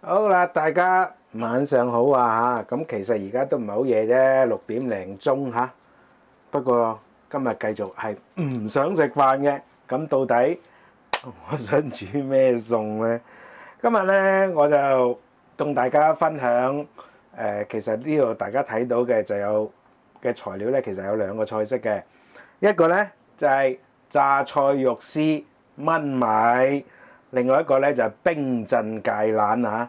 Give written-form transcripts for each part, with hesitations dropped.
好啦，大家晚上好啊嚇！咁其實而家都唔係好夜啫，6點零鐘嚇。不過今日繼續係唔想食飯嘅。咁到底我想煮咩餸呢？今日呢，我就同大家分享其實呢度大家睇到嘅就有嘅材料呢，其實有兩個菜式嘅。一個呢，就係榨菜肉絲炆米，另外一個呢，就係冰鎮芥蘭嚇。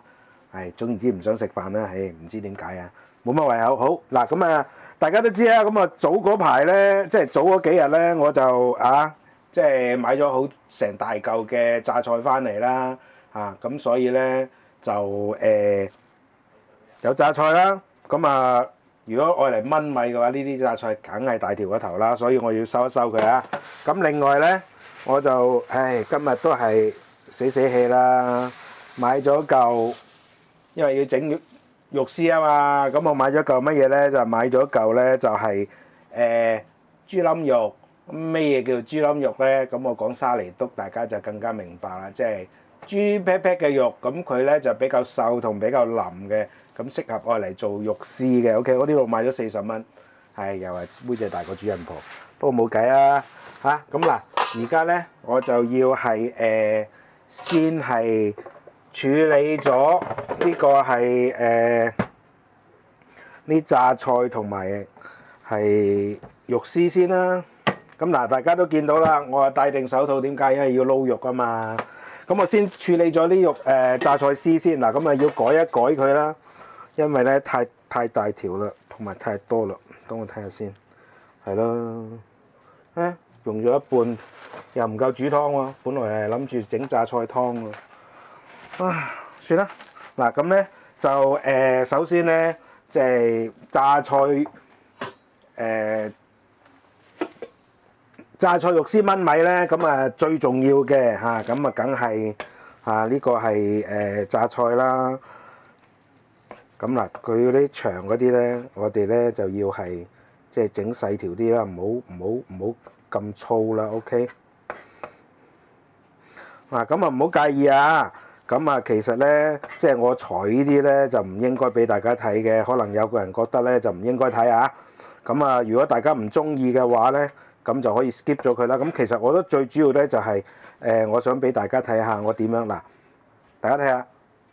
總言之唔想食飯啦，唔知點解啊，冇乜胃口。好嗱，咁啊，大家都知啦。咁啊，早嗰排咧，即係早嗰幾日咧，我就即係買咗好成大嚿嘅榨菜翻嚟啦，咁所以咧就有榨菜啦。咁啊，如果愛嚟炆米嘅話，呢啲榨菜梗係大條個頭啦，所以我要收一收佢啊。咁另外咧，我就今日都係死氣啦，買咗嚿。因為要整肉絲啊嘛，咁我買咗嚿乜嘢咧？就買咗嚿咧，就係豬冧肉。咩嘢叫豬冧肉咧？咁我講沙梨篤，大家就更加明白啦。即係豬劈劈嘅肉，咁佢咧就比較瘦同比較腍嘅，咁適合愛嚟做肉絲嘅。OK，我呢度買咗40蚊，又係妹仔大過主人婆，不過冇計啊嚇。咁嗱，而家咧我就要係先係處理咗呢個係呢榨菜同埋係肉絲先啦。咁嗱，大家都見到啦，我係戴定手套，點解？因為要撈肉啊嘛。咁我先處理咗啲肉榨菜絲先嗱，咁啊要改一改佢啦，因為咧太大條啦，同埋太多啦。等我睇下先，係咯，用咗一半又唔夠煮湯喎，本來係諗住整榨菜湯喎。算啦，嗱咁咧就首先咧即係榨菜肉絲炆米咧，咁啊最重要嘅咁啊梗係呢個係榨菜啦。咁嗱，佢嗰啲長嗰啲咧，我哋咧就要係即係整細條啲啦，唔好咁粗啦。OK， 咁啊唔好介意啊。咁啊，其實咧，即係我裁呢啲咧，就唔應該俾大家睇嘅。可能有個人覺得咧，就唔應該睇啊。咁啊，如果大家唔中意嘅話咧，咁就可以 skip 咗佢啦。咁其實我覺得最主要咧就係我想俾大家睇下我點樣嗱，大家睇下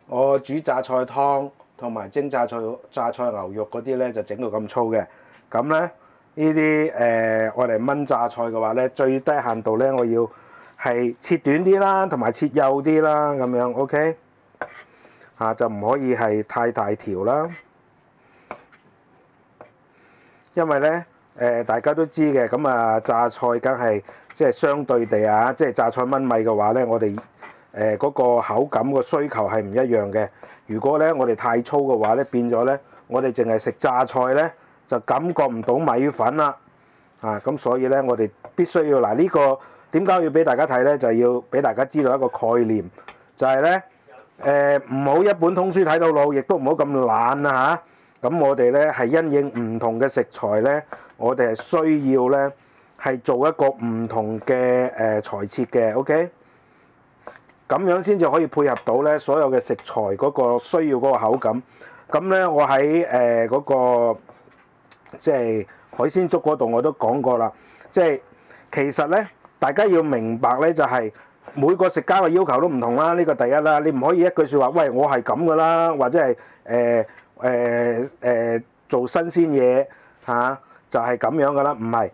我煮榨菜湯同埋蒸榨菜牛肉嗰啲咧，就整到咁粗嘅。咁咧呢啲我嚟炆榨菜嘅話咧，最低限度咧，我要係切短啲啦，同埋切幼啲啦，咁樣 OK 就唔可以係太大條啦。因為咧大家都知嘅，咁啊榨菜梗係即係相對地即係榨菜炆米嘅話咧，我哋嗰個口感個需求係唔一樣嘅。如果咧我哋太粗嘅話咧，變咗咧我哋淨係食榨菜咧，就感覺唔到米粉啦。咁所以咧我哋必須要嗱呢個。點解要俾大家睇咧？就係要俾大家知道一個概念，就係咧唔好一本通書睇到老，亦都唔好咁懶啊嚇。咁我哋咧係因應唔同嘅食材咧，我哋係需要咧係做一個唔同嘅裁切嘅 ，OK？ 咁樣先至可以配合到咧所有嘅食材嗰個需要嗰個口感。咁咧我喺嗰個即係海鮮粥嗰度我都講過啦，即係其實咧。大家要明白咧，就係每個食家嘅要求都唔同啦。呢個第一啦，你唔可以一句説話，喂，我係咁噶啦，或者係做新鮮嘢就係咁樣噶啦，唔係，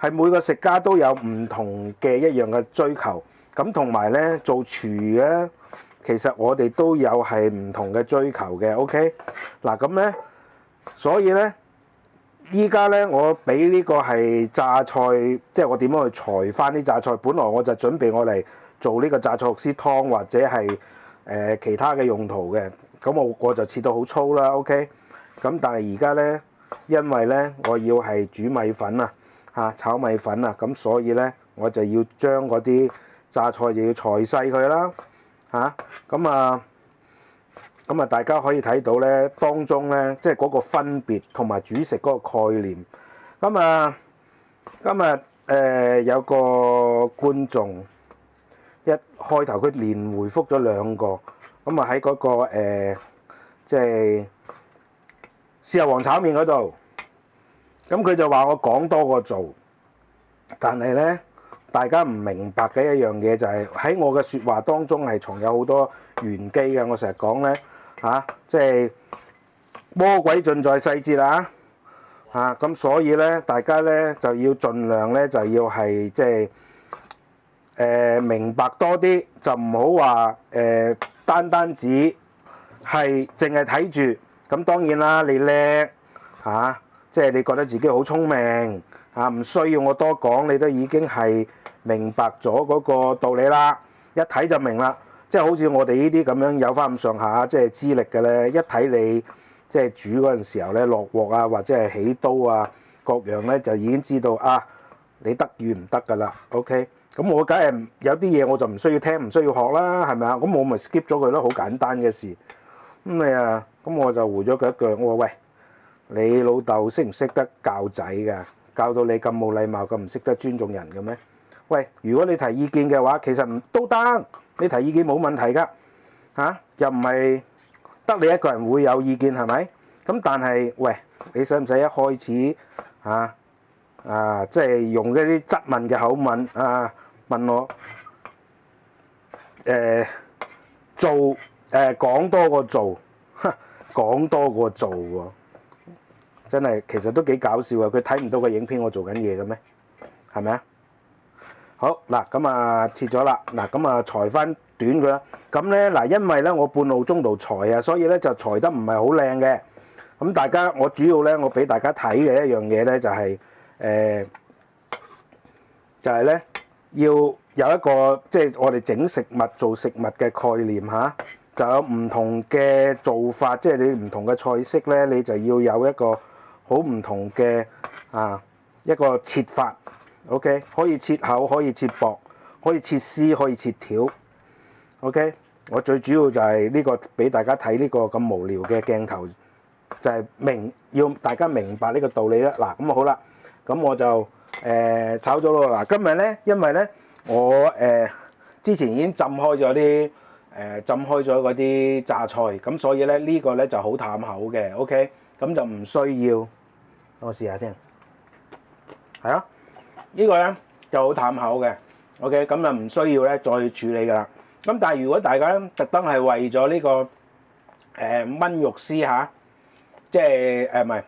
係每個食家都有唔同嘅一樣嘅追求。咁同埋咧，做廚咧，其實我哋都有係唔同嘅追求嘅。OK， 嗱咁咧，所以咧。依家咧，我俾呢個係榨菜，即係我點樣去裁翻啲榨菜。本來我就準備我嚟做呢個榨菜肉絲湯或者係其他嘅用途嘅。咁我就切到好粗啦。OK， 咁但係而家咧，因為咧我要係煮米粉炒米粉咁所以咧我就要將嗰啲榨菜就要裁細佢啦咁大家可以睇到咧，當中咧即係嗰個分別同埋煮食嗰個概念。今日有個觀眾一開頭佢連回覆咗2個，咁啊喺嗰個即係豉油皇炒麵嗰度，咁佢就話我講多過做，但係咧大家唔明白嘅一樣嘢就係喺我嘅説話當中係藏有好多玄機嘅。我成日講咧即係魔鬼盡在細節啦咁所以咧大家咧就要盡量咧就要係即係明白多啲，就唔好話單止係淨係睇住。咁當然啦，你叻即係你覺得自己好聰明唔需要我多講，你都已經係明白咗嗰個道理啦。一睇就明啦，即係好似我哋呢啲咁樣有翻咁上下即係資歷嘅咧，一睇你即係煮嗰陣時候咧落鑊啊，或者係起刀啊各樣咧，就已經知道你得與唔得㗎啦。OK， 咁我梗係有啲嘢我就唔需要聽，唔需要學啦，係咪啊？咁我咪 skip 咗佢咯，好簡單嘅事。咁我就回咗佢一句，我話喂，你老豆識唔識得教仔㗎？教到你咁冇禮貌，咁唔識得尊重人嘅咩？喂，如果你提意見嘅話，其實唔都得，你提意見冇問題㗎又唔係得你一個人會有意見係咪？咁但係喂，你使唔使一開始即係用一啲質問嘅口吻問我講多過做，講多過做喎，真係其實都幾搞笑啊！佢睇唔到個影片我做緊嘢嘅咩？係咪啊？好嗱，咁切咗啦，嗱咁裁翻短佢啦。咁咧嗱，因為咧我半路中途裁所以咧就裁得唔係好靚嘅。咁大家我主要咧我俾大家睇嘅一樣嘢咧就係咧要有一個即係我哋整食物做食物嘅概念就有唔同嘅做法，即係你唔同嘅菜式咧，你就要有一個好唔同嘅一個切法。OK， 可以切厚，可以切薄，可以切絲，可以切條。OK， 我最主要就係呢個俾大家睇呢個咁無聊嘅鏡頭，就係要大家明白呢個道理啦。嗱，咁好啦，咁我就炒咗咯。嗱，今日咧，因為咧我之前已經浸開咗嗰啲榨菜，咁所以咧呢個咧就好淡口嘅。OK， 咁就唔需要，我試下先，係啊。呢個咧就好淡口嘅 ，OK， 咁就唔需要咧再處理噶啦。咁但係如果大家特登係為咗呢個燜肉絲即係唔係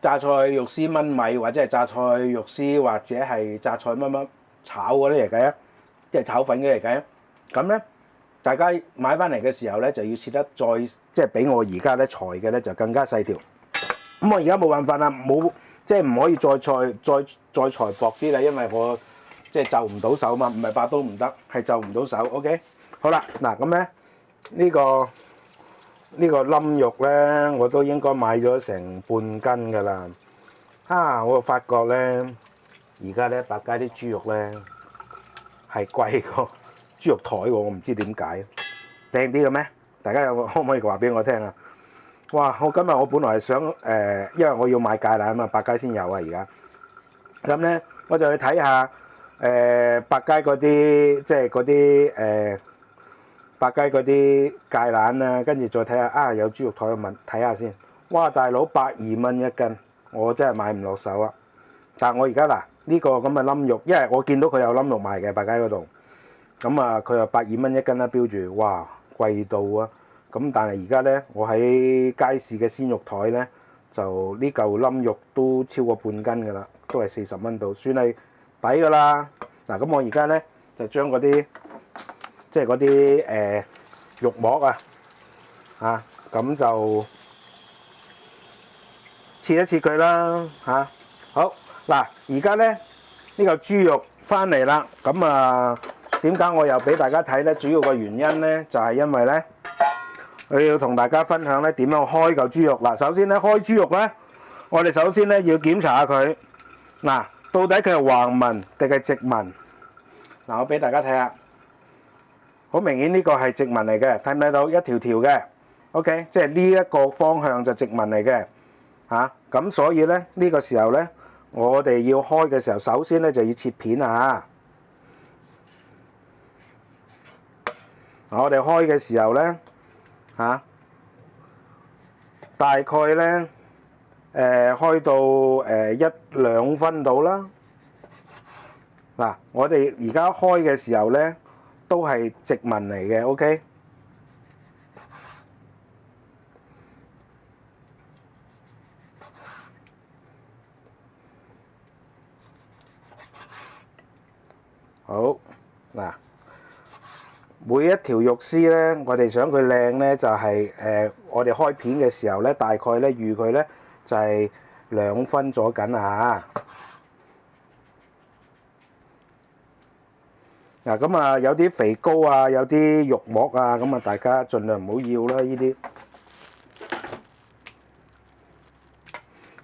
榨菜肉絲燜米，或者係榨菜肉絲，或者係榨菜乜乜炒嗰啲嚟計即係炒粉嗰啲嚟計咁咧大家買翻嚟嘅時候咧就要切得再即係比我而家咧裁嘅咧就更加細條。咁我而家冇辦法啦，冇。即係唔可以再裁薄啲啦，因為我即係就唔到手嘛，唔係8刀唔得，係就唔到手。OK， 好啦，嗱咁咧呢個冧肉咧，我都應該買咗成半斤㗎啦。我發覺咧，而家咧百佳啲豬肉咧係貴過豬肉台喎，我唔知點解。靚啲嘅咩？大家可唔可以話俾我聽啊？哇！我今日我本來係想因為我要買芥蘭啊嘛，百佳先有啊而家。咁咧我就去睇下百佳嗰啲即係嗰啲百佳嗰啲芥蘭啊，跟住再睇下有豬肉台去問睇下先。哇！大佬120蚊一斤，我真係買唔落手啊！但係我而家嗱呢個咁嘅冧肉，因為我見到佢有冧肉賣嘅百佳嗰度，咁佢又120蚊一斤啦，標住，哇貴到啊！咁但係而家咧，我喺街市嘅鮮肉台咧，就呢嚿冧肉都超過半斤㗎啦，都係40蚊度，算係抵㗎啦。嗱，咁我而家咧就將嗰啲即係嗰啲肉膜咁就切一切佢啦好嗱，而家咧呢嚿豬肉翻嚟啦，咁點解我又俾大家睇咧？主要個原因咧就係因為咧。我要同大家分享咧點樣開嚿豬肉嗱。首先咧開豬肉咧，我哋首先咧要檢查下佢嗱，到底佢係橫紋定係直紋嗱。我俾大家睇下，好明顯呢個係直紋嚟嘅，睇唔睇到一條條嘅 ？OK， 即係呢一個方向就直紋嚟嘅咁所以咧呢個時候咧，我哋要開嘅時候，首先咧就要切片我哋開嘅時候咧。嚇，大概咧開到1-2分到啦。嗱，我哋而家開嘅時候咧，都係直紋嚟嘅 ，OK。好，嗱，每一條肉絲咧，我哋想佢靚咧，就係我哋開片嘅時候咧，大概咧預佢咧就係2分咗緊啊。嗱，咁啊有啲肥膏啊，有啲肉膜啊，咁啊大家盡量唔好要啦，呢啲。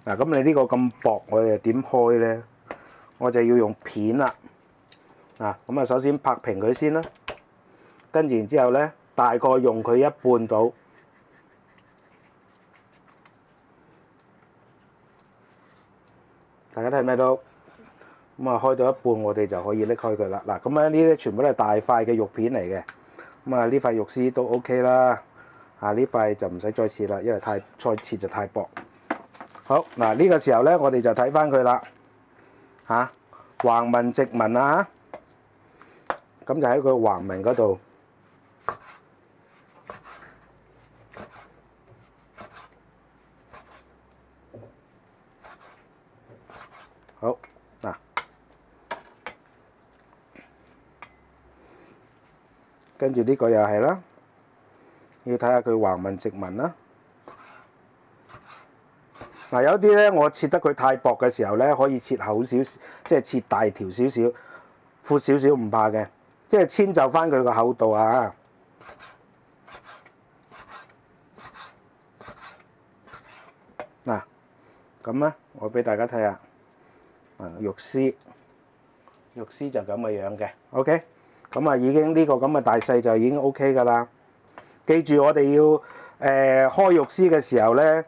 嗱，咁你呢個咁薄，我哋點開咧？我就要用片啦。啊，咁啊首先拍平佢先啦，跟住然之後咧，大概用佢1半到。大家睇唔睇到？咁啊開到一半，我哋就可以拎開佢啦。嗱，咁咧呢啲全部都係大塊嘅肉片嚟嘅。咁啊呢塊肉絲都 OK 啦。啊呢塊就唔使再切啦，因為再切就太薄。好，嗱呢個時候咧，我哋就睇翻佢啦。嚇，橫紋直紋啊！咁就喺個橫紋嗰度。好，嗱，跟住呢個又係啦，要睇下佢橫紋直紋啦。嗱，有啲咧，我切得佢太薄嘅時候咧，可以切厚少少，即係切大條少少、闊少少唔怕嘅，即係遷就翻佢個厚度啊。嗱，咁咧，我俾大家睇下，肉絲就咁嘅樣嘅 ，OK。咁啊，已經呢個咁嘅大細就已經 OK 㗎啦。記住我哋要開肉絲嘅時候咧，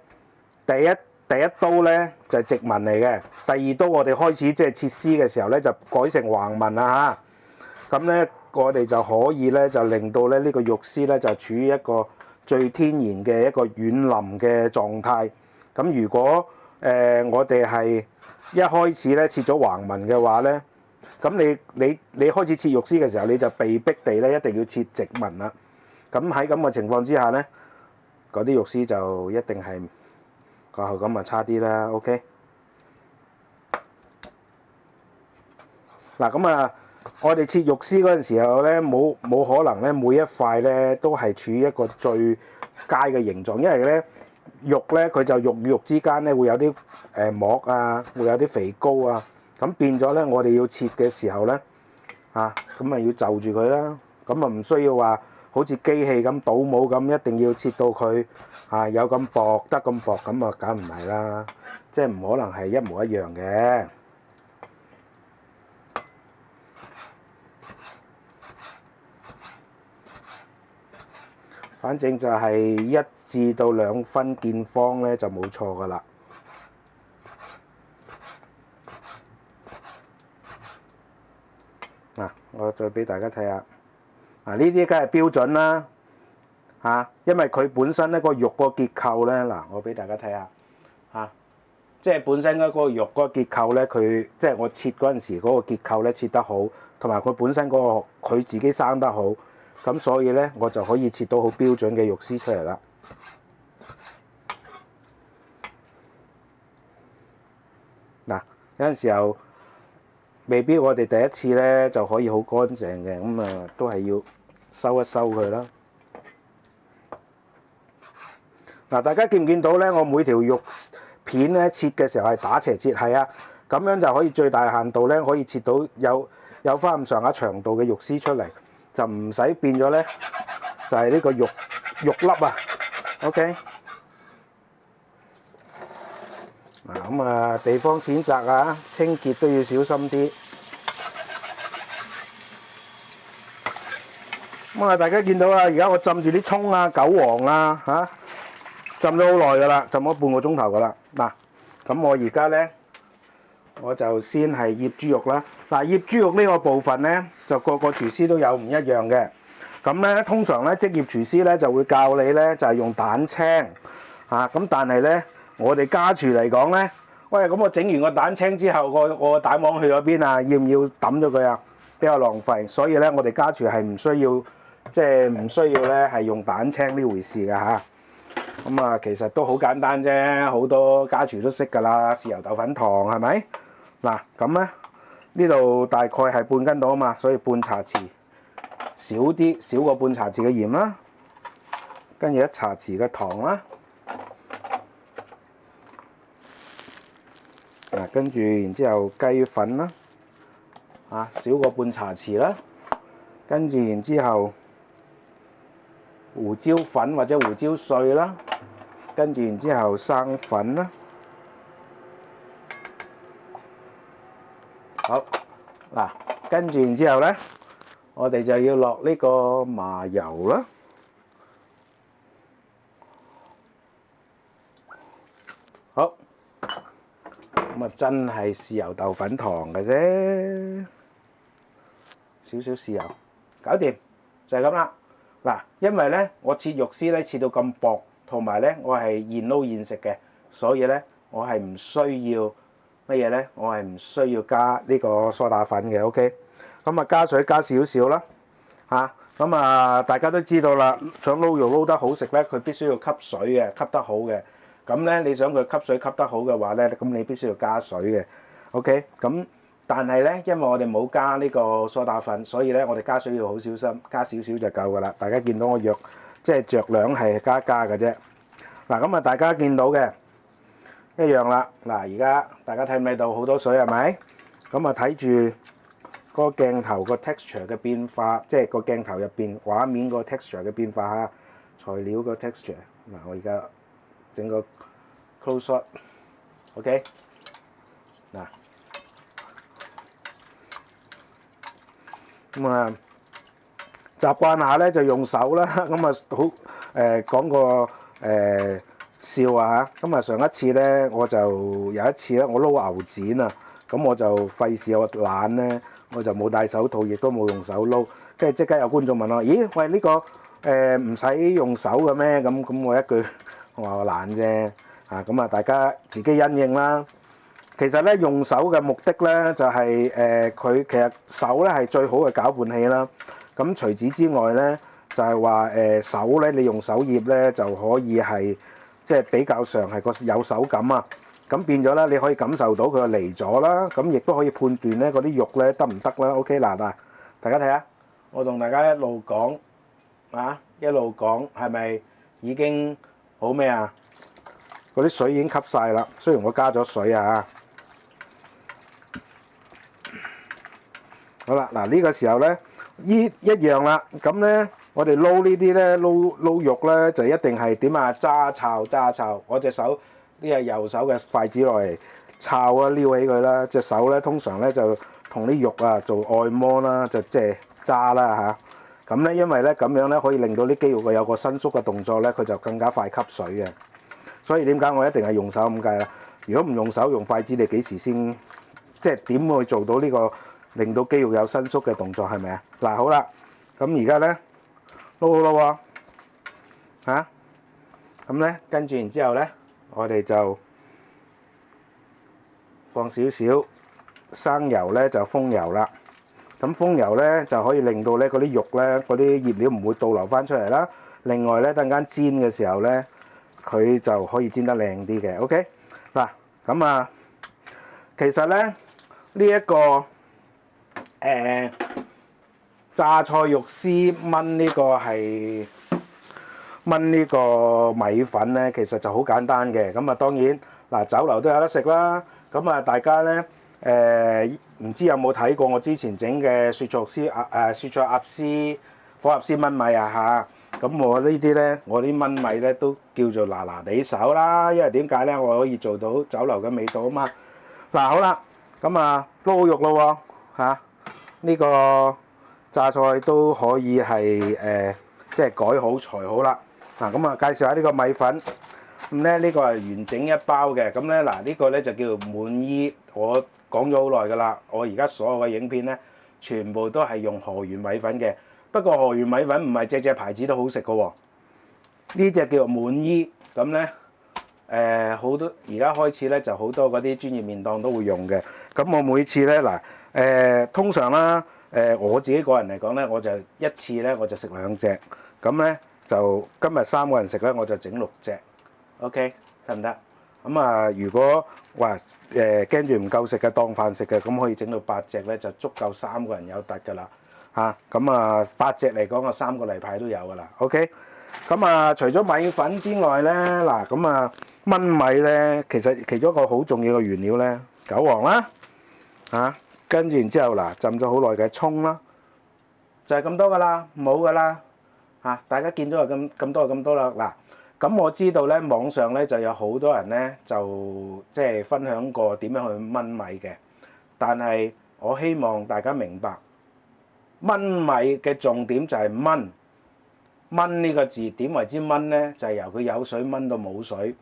第一刀咧就係直紋嚟嘅，第二刀我哋開始即係切絲嘅時候咧就改成橫紋啦嚇。咁咧我哋就可以咧就令到咧呢個肉絲咧就處於一個最天然嘅一個軟腍嘅狀態。咁如果我哋係一開始咧切咗橫紋嘅話咧，咁你開始切肉絲嘅時候，你就被逼地咧一定要切直紋啦。咁喺咁嘅情況之下咧，嗰啲肉絲就一定係個口感咪差啲啦。OK。嗱咁啊，我哋切肉絲嗰陣時候咧，冇可能咧每一塊咧都係處於一個最佳嘅形狀，因為咧肉咧佢就肉與肉之間咧會有啲膜啊，會有啲肥膏啊。咁變咗咧，我哋要切嘅時候咧，咁咪要就住佢啦。咁啊唔需要話好似機器咁倒模咁，一定要切到佢有咁薄得咁薄，咁啊梗唔係啦，即係唔可能係一模一樣嘅。反正就係1至2分見方咧就冇錯噶啦。嗱，我再俾大家睇下，呢啲梗係標準啦，因為佢本身咧個肉個結構咧，嗱，我俾大家睇下，即係本身嗰個肉嗰個結構咧，佢即係我切嗰陣時嗰個結構咧切得好，同埋佢本身嗰個佢自己生得好，咁所以咧我就可以切到好標準嘅肉絲出嚟啦。嗱，有陣時候未必我哋第一次咧就可以好乾淨嘅，咁啊都係要收一收佢啦。嗱，大家見唔見到咧？我每條肉片咧切嘅時候係打斜切，係啊，咁樣就可以最大限度咧可以切到有翻咁上下長度嘅肉絲出嚟，就唔使變咗咧就係呢個肉粒啊。OK。咁啊，地方淺窄啊，清潔都要小心啲。咁啊，大家見到啊，而家我浸住啲葱啊、韭黃啊，浸咗好耐噶啦，浸咗半個鐘頭噶啦。嗱，咁我而家咧，我就先係醃豬肉啦。嗱，醃豬肉呢個部分咧，就個廚師都有唔一樣嘅。咁咧通常咧職業廚師咧就會教你咧就係用蛋清嚇，咁但係咧我哋家廚嚟講咧，喂咁我整完個蛋清之後，我個蛋黃去咗邊啊？要唔要抌咗佢啊？比較浪費，所以咧我哋家廚係唔需要即係唔需要咧係用蛋清呢回事㗎嚇。咁啊其實都好簡單啫，好多家廚都識㗎啦，豉油豆粉糖係咪？嗱咁咧呢度大概係半斤到啊嘛，所以半茶匙。少啲，少過半茶匙嘅鹽啦，跟住1茶匙嘅糖啦，跟住然之後雞粉啦，少過半茶匙啦，跟住然之後胡椒粉或者胡椒碎啦，跟住然之後生粉啦，好嗱，跟住然之後咧。我哋就要落呢個麻油啦，好，咁啊真係豉油豆粉糖嘅啫，少少豉油，搞掂，就係咁啦。嗱，因為咧我切肉絲咧切到咁薄，同埋咧我係現撈現食嘅，所以咧我係唔需要乜嘢咧？我係唔需要加呢個梳打粉嘅 ，OK。咁啊加水加少少啦，咁啊大家都知道啦，想撈肉撈得好食咧，佢必須要吸水嘅，吸得好嘅。咁咧你想佢吸水吸得好嘅話咧，咁你必須要加水嘅 ，OK。咁但係咧，因為我哋冇加呢個梳打粉，所以咧我哋加水要好小心，加少少就夠噶啦。大家見到我藥即係酌量係加嘅啫。嗱咁啊大家見到嘅一樣啦。嗱而家大家睇唔睇到好多水係咪？咁啊睇住個鏡頭個 texture 嘅變化，即係個鏡頭入邊畫面個 texture 嘅變化嚇，材料個 texture。嗱，我而家整個 close shot，OK。嗱，咁啊習慣下咧就用手啦。咁啊好講個笑啊嚇。咁啊上一次咧我就有一次咧我撈牛展啊，咁我就費事我懶咧。我就冇戴手套，亦都冇用手撈，跟住即刻有觀眾問我：咦，喂呢個唔使用手嘅咩？咁我一句我話我懶啫，咁啊大家自己因應啦。其實咧用手嘅目的咧就係佢其實手咧係最好嘅攪拌器啦。咁除此之外咧就係話手咧你用手醃咧就可以係即係比較上係個有手感啊。咁變咗咧，你可以感受到佢離咗啦，咁亦都可以判斷咧嗰啲肉咧得唔得啦。OK 嗱，大家睇下，我同大家一路講一路講係咪已經好咩啊？嗰啲水已經吸晒啦，雖然我加咗水啊。好啦，嗱呢個時候咧，一樣啦。咁咧，我哋撈呢啲咧撈肉咧就一定係點啊？揸炒，我隻手。呢係右手嘅筷子落嚟抄啊，撩起佢啦。隻手咧通常咧就同啲肉啊做按摩啦，就即係揸啦嚇。咁咧因為咧咁樣咧可以令到啲肌肉有個伸縮嘅動作咧，佢就更加快吸水嘅。所以點解我一定係用手咁計啦？如果唔用手用筷子，你幾時先即係點去做到呢個令到肌肉有伸縮嘅動作係咪啊？嗱好啦，咁而家咧撈好啦喎，咁咧跟住然之後咧。我哋就放少少生油咧，就風油啦。咁風油咧就可以令到咧嗰啲肉咧嗰啲醃料唔會倒流翻出嚟啦。另外咧，等間煎嘅時候咧，佢就可以煎得靚啲嘅。OK 嗱，咁啊，其實咧呢一個榨菜肉絲燜呢個係。燜呢個米粉咧，其實就好簡單嘅。咁啊，當然嗱，酒樓都有得食啦。咁啊，大家咧唔知有冇睇過我之前整嘅雪菜鴨絲、火鴨絲燜米啊嚇？咁我呢啲咧，我啲燜米咧都叫做嗱嗱地手啦。因為點解咧？我可以做到酒樓嘅味道啊嘛。嗱好啦，咁啊撈好肉咯喎，呢個榨菜都可以係即係改好裁好啦。嗱咁啊，介紹下呢個米粉。咁咧呢個係完整一包嘅。咁咧嗱，呢個咧就叫做滿衣。我講咗好耐㗎啦。我而家所有嘅影片咧，全部都係用河源米粉嘅。不過河源米粉唔係隻牌子都好食嘅喎，呢隻叫做滿姨，咁咧好多而家開始咧就好多嗰啲專業麵檔都會用嘅。咁我每次咧通常啦我自己個人嚟講咧，我就一次咧我就食2隻，咁咧就今日3個人食咧，我就整6隻 ，OK 得唔得？咁啊，如果話驚住唔夠食嘅當飯食嘅，咁可以整到8隻咧，就足夠3個人有得㗎啦嚇。咁啊8隻嚟講，我3個禮拜都有㗎啦。OK。咁啊，除咗米粉之外咧，嗱咁啊燜米咧，其實其中一個好重要嘅原料咧，韭黃啦嚇，跟住然之後嗱浸咗好耐嘅葱啦，就係咁多㗎啦，冇㗎啦嚇。大家見到就咁多就咁多啦嗱。咁我知道咧，網上咧就有好多人咧就即係分享過點樣去燜米嘅，但係我希望大家明白，燜米嘅重點就係燜。燜呢個字點為之燜咧？就係由佢有水燜到冇水。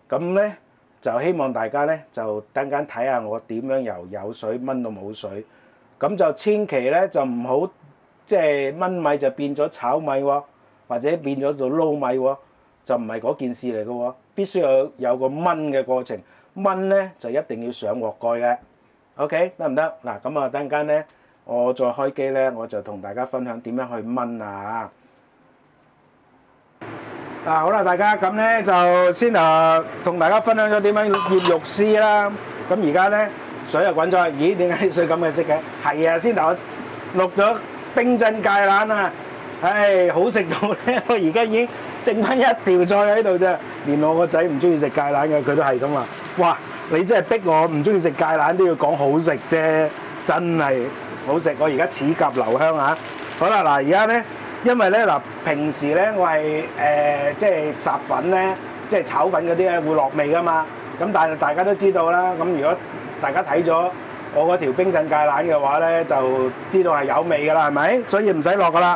咁咧就希望大家咧就等陣睇下我點樣由有水燜到冇水。咁就千祈咧就唔好即係燜米就變咗炒米喎，或者變咗做撈米喎。就唔係嗰件事嚟嘅喎，必須有個燜嘅過程。燜咧就一定要上鑊蓋嘅 ，OK 得唔得？嗱咁啊，等陣間咧我再開機咧，我就同大家分享點樣去燜啊！好啦，大家咁咧就先同大家分享咗點樣醃肉絲啦。咁而家咧水又滾咗，咦？點解水咁嘅色嘅？係啊，先頭落咗冰鎮芥蘭啊！唉，好食到咧！我而家已經剩翻一條菜喺度啫。連我個仔唔中意食芥蘭嘅，佢都係咁話：哇！你真係逼我唔中意食芥蘭都要講好食啫，真係好食！我而家齒頰留香啊！好啦，嗱，而家咧，因為咧嗱，平時咧我係即係霎粉咧，即係炒粉嗰啲咧會落味噶嘛。咁但係大家都知道啦。咁如果大家睇咗我嗰條冰鎮芥蘭嘅話咧，就知道係有味噶啦，係咪？所以唔使落噶啦。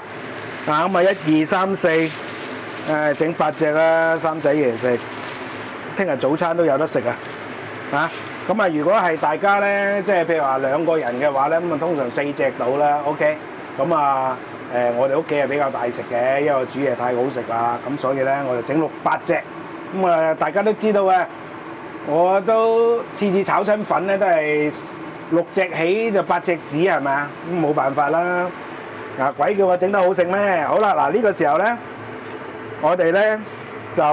咁啊1、2、3、4，整8隻啦，3仔爺食，聽日早餐都有得食啊！咁啊，如果係大家咧，即係譬如話2個人嘅話咧，咁啊通常4隻到啦 ，OK。咁啊我哋屋企係比較大食嘅，因為我煮嘢太好食啦，咁所以咧我就整8隻。咁啊大家都知道嘅，我都次炒親粉咧都係6隻起就8隻止係咪啊？咁冇辦法啦。鬼叫我整得好食咩？好啦，嗱呢個時候咧，我哋咧就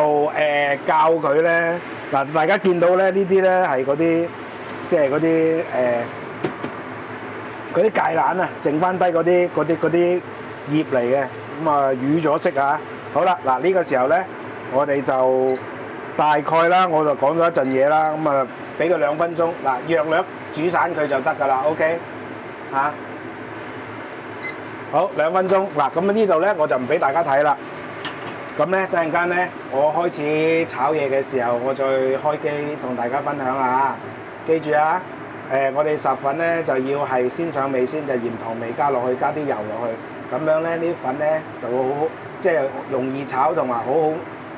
教佢咧，嗱大家見到咧呢啲咧係嗰啲即係嗰啲芥蘭啊，剩翻低嗰啲葉嚟嘅，咁啊瘀咗色啊！好啦，嗱呢個時候咧，我哋就大概啦，我就講咗一陣嘢啦，咁啊俾佢2分鐘，嗱約略煮散佢就得㗎啦 ，OK 嚇。好2分鐘，嗱咁呢度咧我就唔俾大家睇啦。咁咧等陣間咧，我開始炒嘢嘅時候，我再開機同大家分享下。記住啊，我哋霎粉咧就要係先上味先，就鹽糖味加落去，加啲油落去，咁樣咧呢啲粉咧就會好即係容易炒同埋好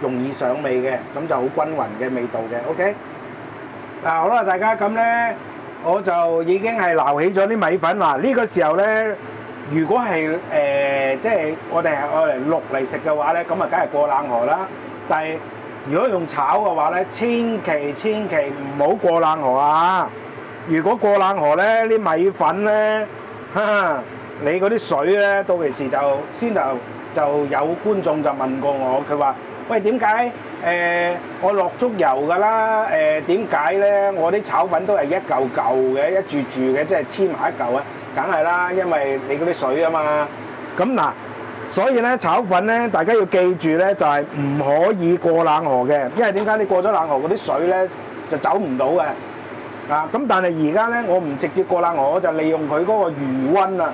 容易上味嘅，咁就好均勻嘅味道嘅。OK。嗱好啦，大家咁咧，我就已經係撈起咗啲米粉啦。呢個時候咧。如果係即係我哋係愛嚟淥嚟食嘅話咧，咁啊梗係過冷河啦。但係如果用炒嘅話咧，千祈唔好過冷河啊！如果過冷河咧，啲米粉咧，你嗰啲水咧，到其時就先頭就有觀眾就問過我，佢話：喂，點解我落足油㗎啦？點解咧我啲炒粉都係一嚿嚿嘅，一注注嘅，即係黐埋一嚿啊？梗係啦，因為你嗰啲水啊嘛。咁嗱，所以咧炒粉咧，大家要記住咧，就係唔可以過冷河嘅，因為點解你過咗冷河嗰啲水咧就走唔到嘅。咁但係而家咧，我唔直接過冷河，我就利用佢嗰個餘溫啊，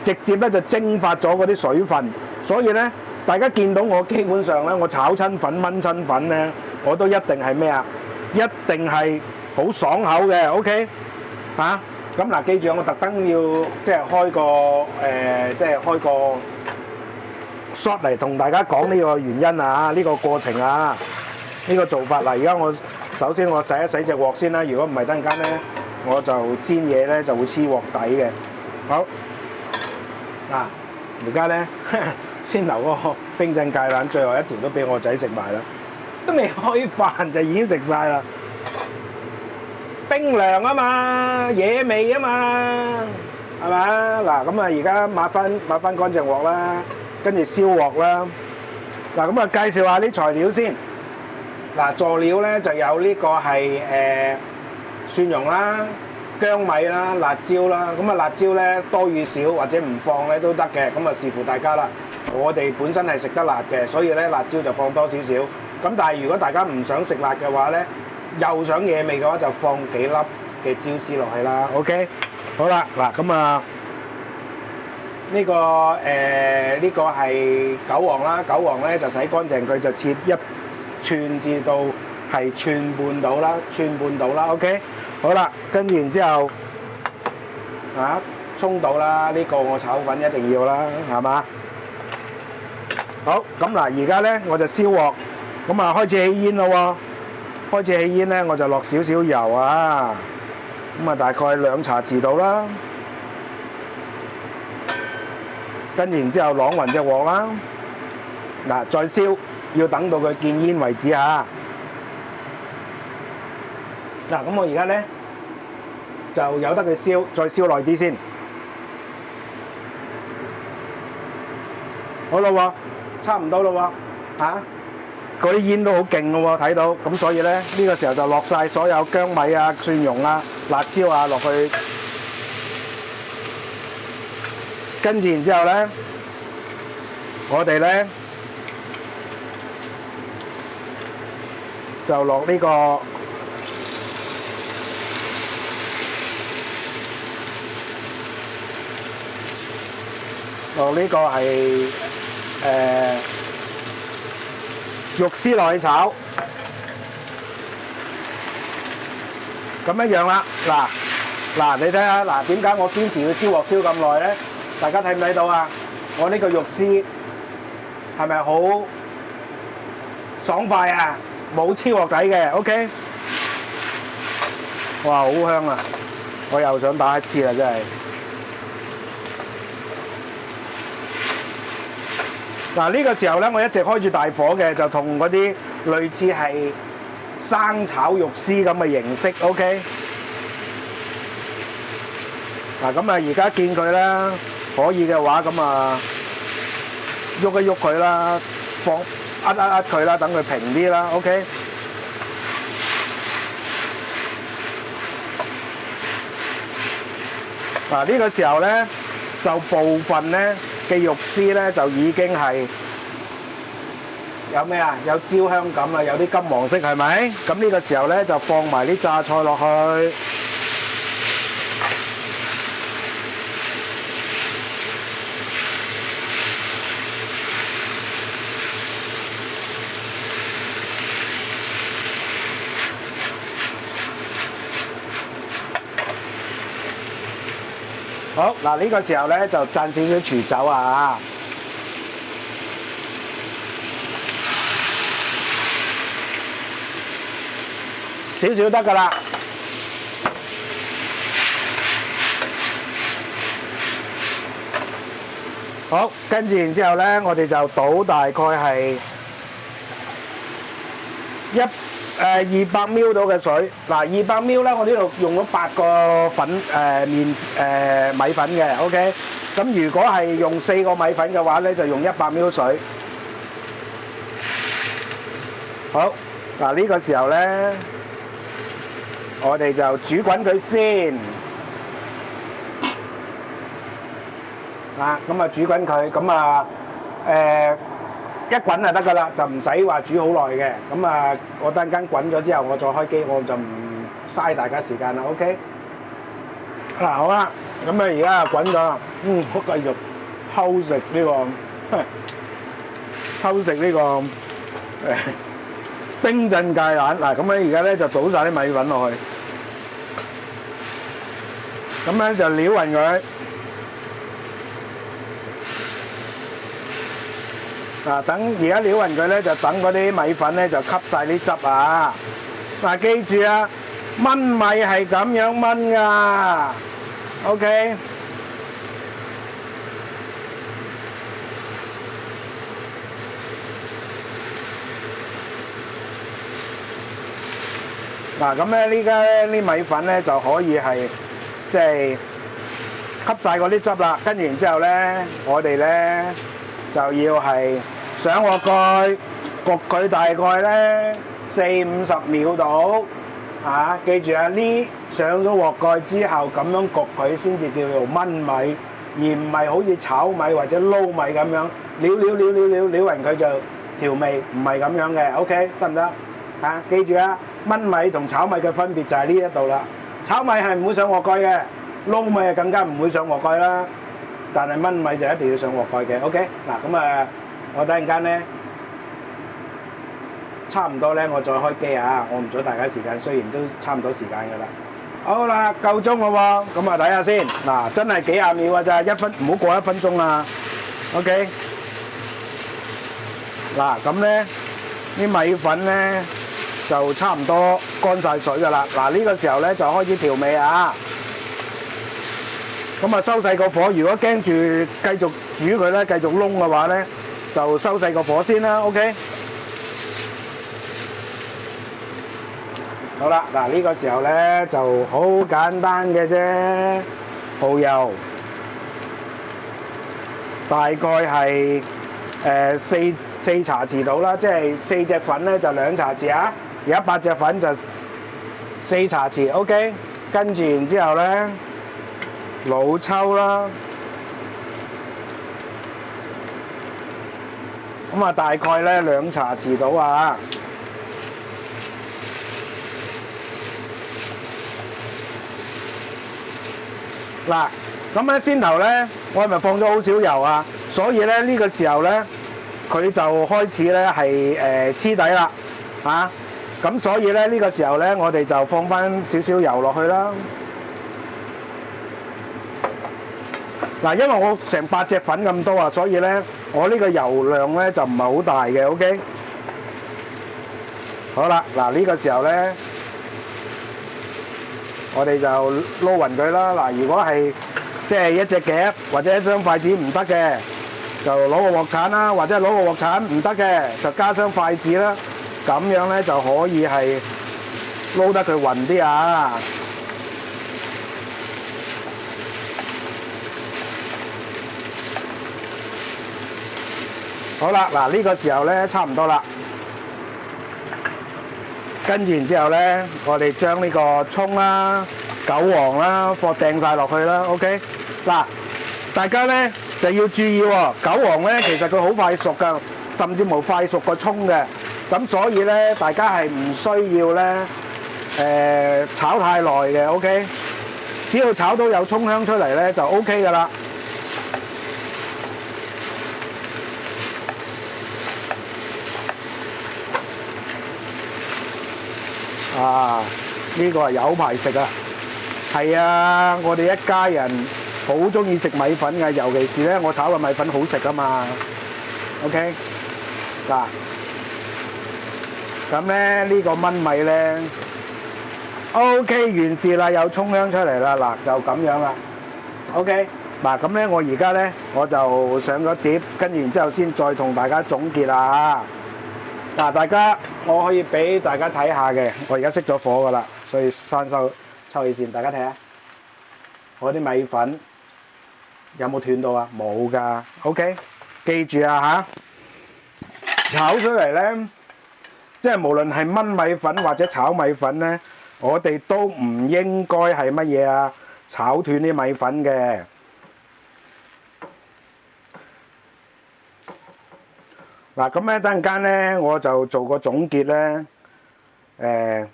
直接咧就蒸發咗嗰啲水分。所以咧，大家見到我基本上咧，我炒親粉、燜親粉咧，我都一定係咩啊？一定係好爽口嘅 ，OK 嚇。咁嗱，記住我特登要即係開個 shot 嚟同大家講呢個原因啊，呢個過程啊，呢個做法嗱。而家我首先我洗一洗隻鑊先啦，如果唔係等陣間咧，我就煎嘢咧就會黐鑊底嘅。好嗱，而家咧先留嗰個冰鎮芥蘭，最後一條都俾我仔食埋啦，都未開飯就已經食晒啦。冰涼啊嘛，野味啊嘛，係咪？嗱咁啊，而家抹翻乾淨鑊啦，跟住燒鑊啦。嗱咁啊，介紹下啲材料先。嗱，佐料咧就有呢個係蒜蓉啦、薑米啦、辣椒啦。咁啊，辣椒咧多與少或者唔放咧都得嘅，咁啊視乎大家啦。我哋本身係食得辣嘅，所以咧辣椒就放多少少。咁但係如果大家唔想食辣嘅話咧，又想野味嘅話，就放幾粒嘅椒絲落去啦。OK， 好啦，嗱咁啊，呢個係韭黃啦，韭黃咧就洗乾淨佢，就切一寸至到係寸半到啦， OK， 好啦，跟住然之後葱到啦，呢個我炒粉一定要啦，係嘛？好，咁嗱，而家咧我就燒鑊，咁啊開始起煙咯喎。開始起煙咧，我就落少少油啊，咁啊大概2茶匙到啦，跟住然之後啷勻隻鑊啦，嗱再燒，要等到佢見煙為止嚇。嗱咁我而家咧就由得佢燒，再燒耐啲先。好啦喎，差唔多啦喎，嚇。嗰啲煙都好勁嘅喎，睇到咁，所以咧呢個時候就落晒所有薑米啊、蒜蓉啊、辣椒啊落去，跟住然之後咧，我哋咧就落呢個係肉絲落去炒，咁一樣啦。嗱，你睇下，嗱點解我堅持要燒鑊燒咁耐咧？大家睇唔睇到啊？我呢個肉絲係咪好爽快啊？冇黐鑊底嘅 ，OK。哇，好香啊！我又想打一次啦，真係。嗱呢個時候咧，我一直開住大火嘅，就同嗰啲類似係生炒肉絲咁嘅形式 ，OK。嗱咁啊，而家見佢啦，可以嘅話咁啊，喐一喐佢啦，壓佢啦，等佢平啲啦 ，OK。嗱呢個時候咧，就部分咧嘅肉絲咧就已經係有咩啊？有焦香感啦，有啲金黃色係咪？咁呢個時候咧就放埋啲榨菜落去。好，嗱呢個時候咧就蘸少少廚酒啊，少少得㗎啦。好，跟住然之後咧，我哋就倒大概係200 ml 到嘅水。嗱，200 ml 咧，我呢度用咗8個粉米粉嘅 ，OK。咁如果係用4個米粉嘅話咧，就用100 ml 水。好，嗱呢個時候咧，我哋就煮滾佢先。咁啊煮滾佢，咁啊一滾就得㗎啦，就唔使話煮好耐嘅。咁啊，我等陣間滾咗之後，我再開機，我就唔嘥大家時間啦。OK。嗱，好啦，咁啊而家滾咗，我繼續偷食呢個冰鎮芥蘭。嗱，咁咧而家咧就倒曬啲米粉落去，咁咧就撩勻佢。等而家撩勻佢咧，就等嗰啲米粉咧就吸晒啲汁啊！嗱，記住啊，燜米係咁樣燜噶 ，OK。嗱，咁咧呢家啲米粉咧就可以係即係吸晒嗰啲汁啦，跟住然之後咧，我哋咧就要係上鑊蓋焗佢大概咧40-50秒度嚇，記住啊！呢上咗鑊蓋之後咁樣焗佢先至叫做燜米，而唔係好似炒米或者撈米咁樣撩勻佢就調味，唔係咁樣嘅。OK 得唔得啊？記住啊！燜米同炒米嘅分別就係呢一度啦。炒米係唔會上鑊蓋嘅，撈米係更加唔會上鑊蓋啦。但係燜米就一定要上鑊蓋嘅。OK 嗱，咁啊，我等陣間咧差唔多咧，我再開機啊！我唔阻大家時間，雖然都差唔多時間㗎啦。好啦，夠鐘啦喎，咁啊睇下先。嗱，真係幾廿秒㗎咋，唔好過1分鐘啦。OK。嗱，咁咧啲米粉咧就差唔多乾晒水㗎啦。嗱，呢個時候咧就開始調味啊。咁啊收細個火，如果驚住繼續煮佢咧，繼續燶嘅話咧，就收細個火先啦。OK。好啦，嗱呢個時候咧就好簡單嘅啫，蠔油大概係4茶匙到啦，即係4隻粉咧就2茶匙啊，而家8隻粉就4茶匙 ，OK。跟住然之後咧，老抽啦，咁啊大概咧2茶匙到啊。嗱，咁咧先頭咧，我係咪放咗好少油啊？所以咧呢個時候咧，佢就開始咧係黐底啦，嚇！咁所以咧呢個時候咧，我哋就放翻少少油落去啦。嗱，因為我成8隻粉咁多啊，所以咧我呢個油量咧就唔係好大嘅 ，OK。好啦，嗱呢個時候咧，我哋就撈勻佢啦。嗱，如果係即係一隻夾或者一雙筷子唔得嘅，就攞個鑊鏟啦，或者攞個鑊鏟唔得嘅，就加雙筷子啦。咁樣咧就可以係撈得佢勻啲啊！好啦，嗱呢個時候咧差唔多啦。跟住然之後咧，我哋將呢個葱啦、韭黃啦，掟晒落去啦。OK，嗱，大家咧就要注意喎，韭黃咧其實佢好快熟㗎，甚至乎快熟過葱嘅。咁所以咧，大家係唔需要咧炒太耐嘅。OK，只要炒到有葱香出嚟咧就 OK 㗎啦。啊！呢個係有排食啊，係啊！我哋一家人好中意食米粉嘅，尤其是咧我炒嘅米粉好食啊嘛。OK，嗱，咁咧呢個燜米咧 OK 完事啦，有葱香出嚟啦，嗱就咁樣啦。OK，嗱咁咧我而家咧我就上咗碟，跟住然之後先再同大家總結啦。嗱，大家我可以俾大家睇下嘅，我而家熄咗火噶啦，所以抽起線，大家睇下，我啲米粉有冇斷到啊？冇噶 ，OK， 記住啊嚇，炒出嚟咧，即係無論係燜米粉或者炒米粉咧，我哋都唔應該係乜嘢啊？炒斷啲米粉嘅。嗱，咁咧等陣間咧，我就做個總結咧，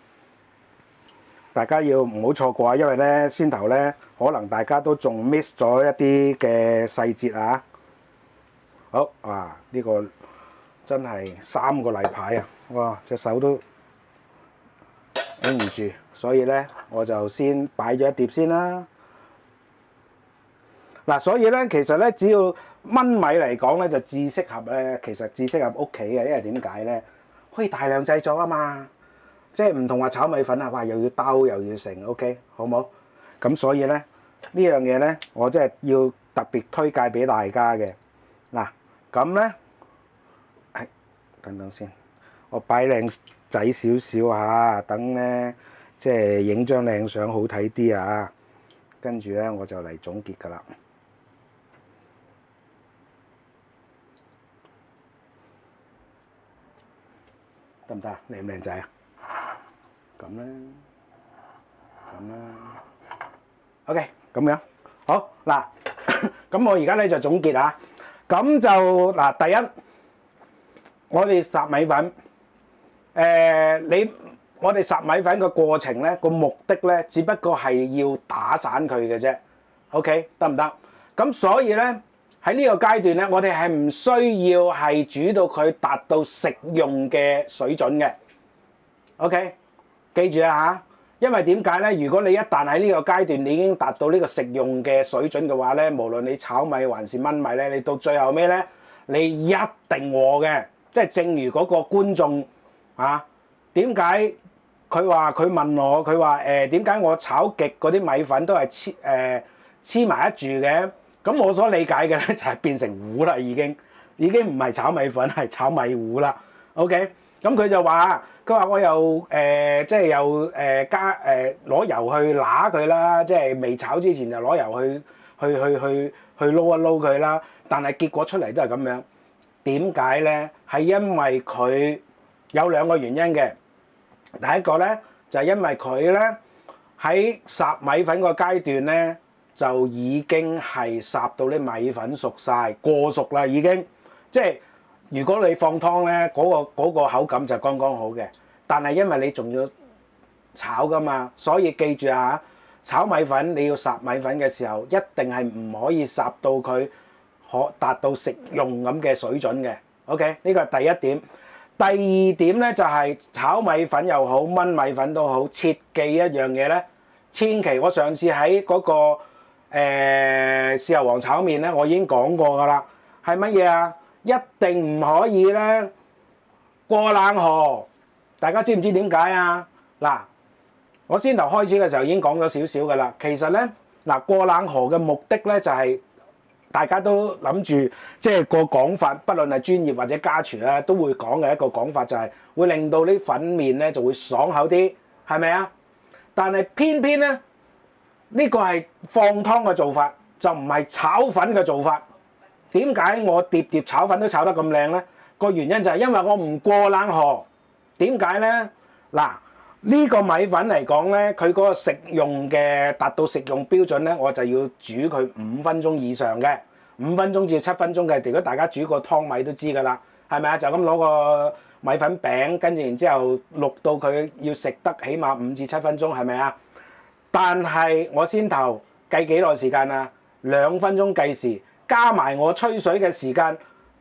大家要唔好錯過啊，因為咧先頭咧可能大家都仲 miss 咗一啲嘅細節啊。好啊，呢個真係3個例牌啊！哇，隻手都頂唔住，所以咧我就先擺咗一碟先啦。嗱，所以咧其實咧只要燜米嚟講咧就至適合咧，其實至適合屋企嘅，因為點解咧？可以大量製作啊嘛，即係唔同話炒米粉啊，哇又要兜又要成 ，OK 好冇？咁所以咧呢樣嘢咧，我真係要特別推介俾大家嘅。嗱，咁咧，等等先，我擺靚仔少少嚇，等咧即係影張靚相好睇啲啊！跟住咧我就嚟總結㗎啦，得唔得啊？靚唔靚仔啊？咁啦，咁啦 ，OK，咁樣好嗱。咁我而家咧就總結啊。咁就嗱，第一，我哋烚米粉，我哋烚米粉嘅過程咧，個目的咧，只不過係要打散佢嘅啫。OK，得唔得？咁所以咧喺呢個階段咧，我哋係唔需要係煮到佢達到食用嘅水準嘅。OK，記住啊嚇，因為點解咧？如果你一旦喺呢個階段你已經達到呢個食用嘅水準嘅話咧，無論你炒米還是燜米咧，你到最後尾咧，你一定和嘅。即係正如嗰個觀眾啊，點解佢問我，佢話點解我炒極嗰啲米粉都係黐埋一住嘅？咁我所理解嘅咧就係變成糊啦，已經唔係炒米粉，係炒米糊啦。OK，咁佢就話我又即係又加攞油去揦佢啦，即係未炒之前就攞油去撈一撈佢啦。但係結果出嚟都係咁樣。點解咧？係因為佢有兩個原因嘅。第一個咧就係因為佢咧喺烚米粉個階段咧就已經係烚到啲米粉熟晒，過熟啦已經。即係如果你放湯咧，嗰個口感就剛剛好嘅。但係因為你仲要炒噶嘛，所以記住啊，炒米粉你要烚米粉嘅時候，一定係唔可以烚到佢可達到食用咁嘅水準嘅。OK， 呢個係第一點。第二點咧就係炒米粉又好，燜米粉都好，切記一樣嘢咧，千祈我上次喺嗰個豉油皇炒麵咧，我已經講過㗎啦，係乜嘢啊？一定唔可以咧過冷河。大家知唔知點解啊？嗱，我先頭開始嘅時候已經講咗少少㗎啦。其實咧嗱，過冷河嘅目的咧就係大家都諗住，即係個講法，不論係專業或者家廚咧，都會講嘅一個講法就係會令到啲粉麵咧就會爽口啲，係咪啊？但係偏偏咧呢個係放湯嘅做法，就唔係炒粉嘅做法。點解我碟碟炒粉都炒得咁靚咧？個原因就係因為我唔過冷河。點解咧？嗱，呢個米粉嚟講咧，佢嗰個食用嘅達到食用標準咧，我就要煮佢5分鐘以上嘅，5分鐘至7分鐘嘅。如果大家煮過湯米都知㗎啦，係咪啊？就咁攞個米粉餅，跟住然之後淥到佢要食得起碼5至7分鐘，係咪啊？但係我先頭計幾耐時間啊？2分鐘計時，加埋我吹水嘅時間，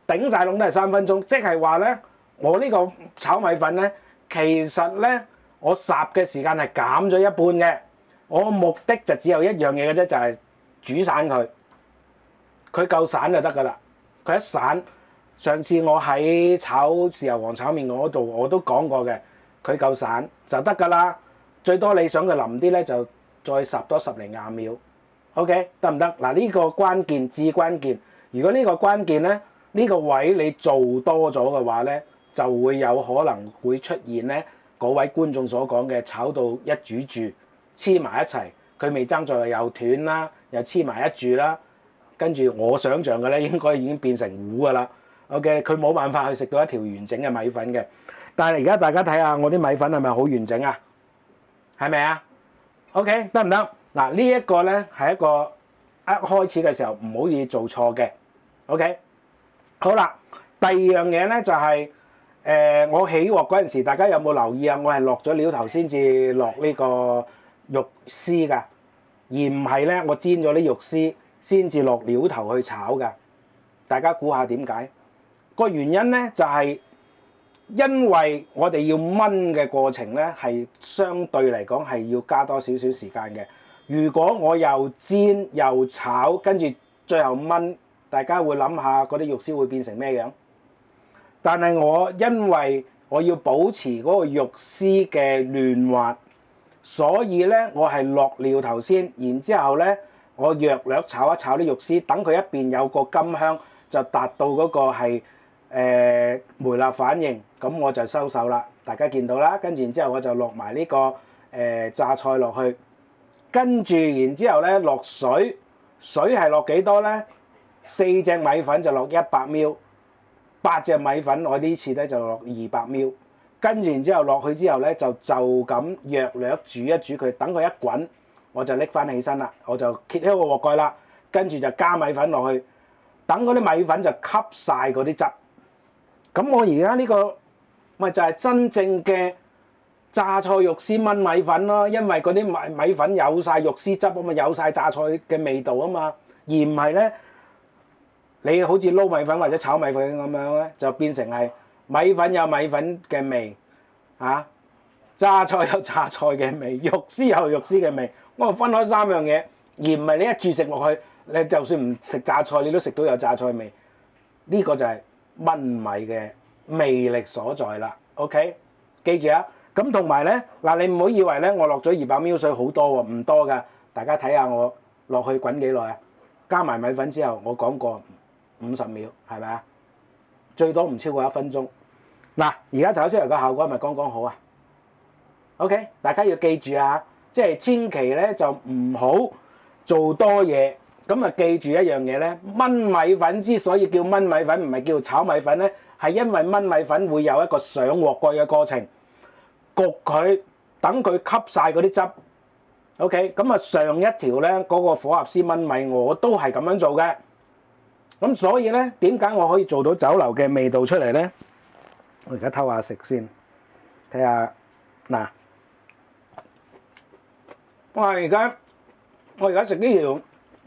頂晒籠都係3分鐘，即係話咧。我呢個炒米粉咧，其實咧我烚嘅時間係減咗一半嘅。我目的就只有一樣嘢嘅啫，就係煮散佢。佢夠散就得㗎啦。佢一散，上次我喺炒豉油皇炒麵嗰度我都講過嘅，佢夠散就得㗎啦。最多你想佢腍啲咧，就再烚多10零20秒。OK， 得唔得？嗱，呢個關鍵至關鍵。如果呢個關鍵咧，呢個位你做多咗嘅話咧，就會有可能會出現咧嗰位觀眾所講嘅炒到一煮住黐埋一齊，佢未爭在又斷啦，又黐埋一住啦，跟住我想象嘅咧應該已經變成糊㗎啦。OK， 佢冇辦法去食到一條完整嘅米粉嘅。但係而家大家睇下我啲米粉係咪好完整啊？係咪啊 ？OK， 得唔得？嗱，呢一個咧係一個一開始嘅時候唔好意做錯嘅。OK， 好啦，第二樣嘢咧就係。我起鑊嗰陣時，大家有冇留意啊？我係落咗料頭先至落呢個肉絲㗎，而唔係咧我煎咗啲肉絲先至落料頭去炒㗎。大家估下點解？個原因咧就係因為我哋要燜嘅過程咧係相對嚟講係要加多少少時間嘅。如果我又煎又炒，跟住最後燜，大家會諗下嗰啲肉絲會變成咩樣？但係我因為我要保持嗰個肉絲嘅嫩滑，所以咧我係落料頭先，然之後咧我略略炒一炒啲肉絲，等佢一邊有個甘香，就達到嗰個係梅納反應，咁我就收手啦。大家見到啦，跟住然之後我就落埋呢個榨菜落去，跟住然之後咧落水，水係落幾多咧？4隻米粉就落100ml，8隻米粉我呢次咧就落200ml，跟住然之後落去之後咧就咁約略煮一煮佢，等佢一滾，我就拎翻起身啦，我就揭開個鑊蓋啦，跟住就加米粉落去，等嗰啲米粉就吸晒嗰啲汁。咁我而家呢個咪就係真正嘅榨菜肉絲炆米粉咯，因為嗰啲米粉有晒肉絲汁啊嘛，有晒榨菜嘅味道啊嘛，而唔係咧你好似撈米粉或者炒米粉咁樣咧，就變成係米粉有米粉嘅味，榨菜有榨菜嘅味，肉絲有肉絲嘅味，我分開3樣嘢，而唔係你一注食落去，你就算唔食榨菜，你都食到有榨菜味。呢個就係炆米嘅魅力所在啦。OK， 記住啊！咁同埋咧嗱，你唔好以為咧我落咗200ml水好多喎，唔多㗎。大家睇下我落去滾幾耐啊？加埋米粉之後，我講過50秒，係咪啊？最多唔超過1分鐘。嗱，而家炒出嚟個效果係咪剛剛好啊 ？OK， 大家要記住啊，即係千祈咧就唔好做多嘢。咁啊，記住一樣嘢咧，炆米粉之所以叫炆米粉，唔係叫炒米粉咧，係因為炆米粉會有一個上鑊蓋嘅過程，焗佢，等佢吸晒嗰啲汁。OK， 咁啊上一條咧嗰個火鴨絲炆米我都係咁樣做嘅。咁所以咧，點解我可以做到酒樓嘅味道出嚟咧？我而家偷下食先，睇下嗱，我而家食呢條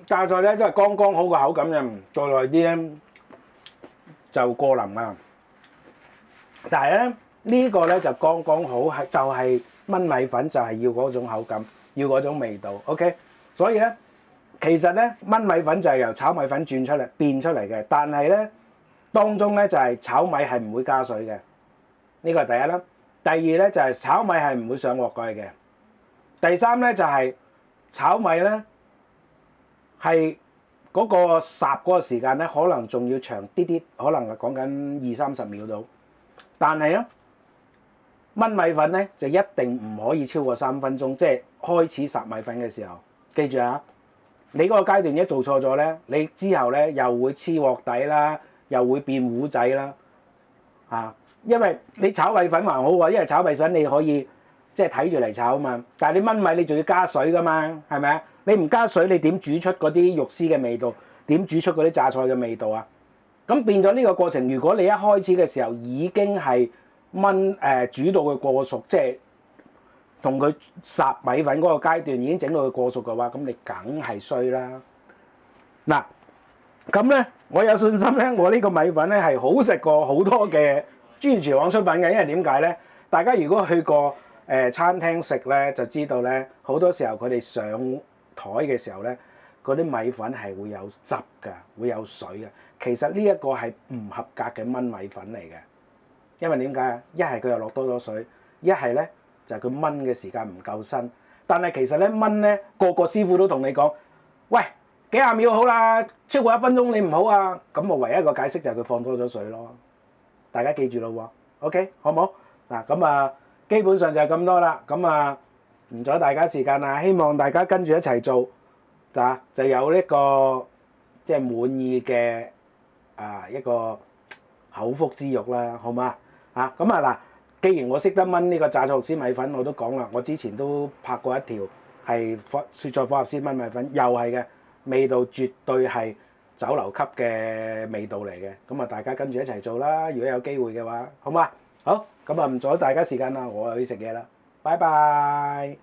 榨菜咧都係剛剛好嘅口感嘅，再耐啲咧就過腍啦。但係咧呢個咧就剛剛好，係就係炆米粉就係要嗰種口感，要嗰種味道。OK， 所以咧其實咧炆米粉就係由炒米粉變出嚟嘅，但係咧當中咧就係炒米係唔會加水嘅，呢個係第一啦。第二咧就係炒米係唔會上鑊蓋嘅。第三咧就係炒米咧。係嗰個霎嗰個時間咧，可能仲要長啲啲，可能係講緊20-30秒到。但係咧，炆米粉咧就一定唔可以超過3分鐘，即係開始霎米粉嘅時候。記住啊，你嗰個階段一做錯咗咧，你之後咧又會黐鑊底啦，又會變糊仔啦。因為你炒米粉還好喎，因為炒米粉你可以即係睇住嚟炒啊嘛。但係你炆米你仲要加水噶嘛，係咪啊？你唔加水，你點煮出嗰啲肉絲嘅味道？點煮出嗰啲榨菜嘅味道啊？咁變咗呢個過程，如果你一開始嘅時候已經係煮到佢過熟，即係同佢霎米粉嗰個階段已經整到佢過熟嘅話，咁你梗係衰啦。嗱，咁咧我有信心咧，我呢個米粉咧係好食過好多嘅專廚房出品嘅，因為點解咧？大家如果去過餐廳食咧，就知道咧好多時候佢哋上台嘅時候咧，嗰啲米粉係會有汁㗎，會有水嘅。其實呢一個係唔合格嘅炆米粉嚟嘅，因為點解啊？一係佢又落多咗水，一係咧就係佢炆嘅時間唔夠新。但係其實咧炆咧，個師傅都同你講，喂，幾廿秒好啦，超過1分鐘你唔好啊。咁我唯一一個解釋就係佢放多咗水咯。大家記住咯喎 ，OK 好唔好？嗱咁啊，基本上就係咁多啦。咁啊〜唔阻大家時間啦，希望大家跟住一齊做，就有呢個即係滿意嘅一個口腹之欲啦，好嘛？咁啊嗱，既然我識得炆呢個榨菜肉絲米粉，我都講啦，我之前都拍過一條係雪菜火鴨絲炆米粉，又係嘅，味道絕對係酒樓級嘅味道嚟嘅。咁啊，大家跟住一齊做啦，如果有機會嘅話，好嘛？好，咁啊唔阻大家時間啦，我又要食嘢啦。拜拜。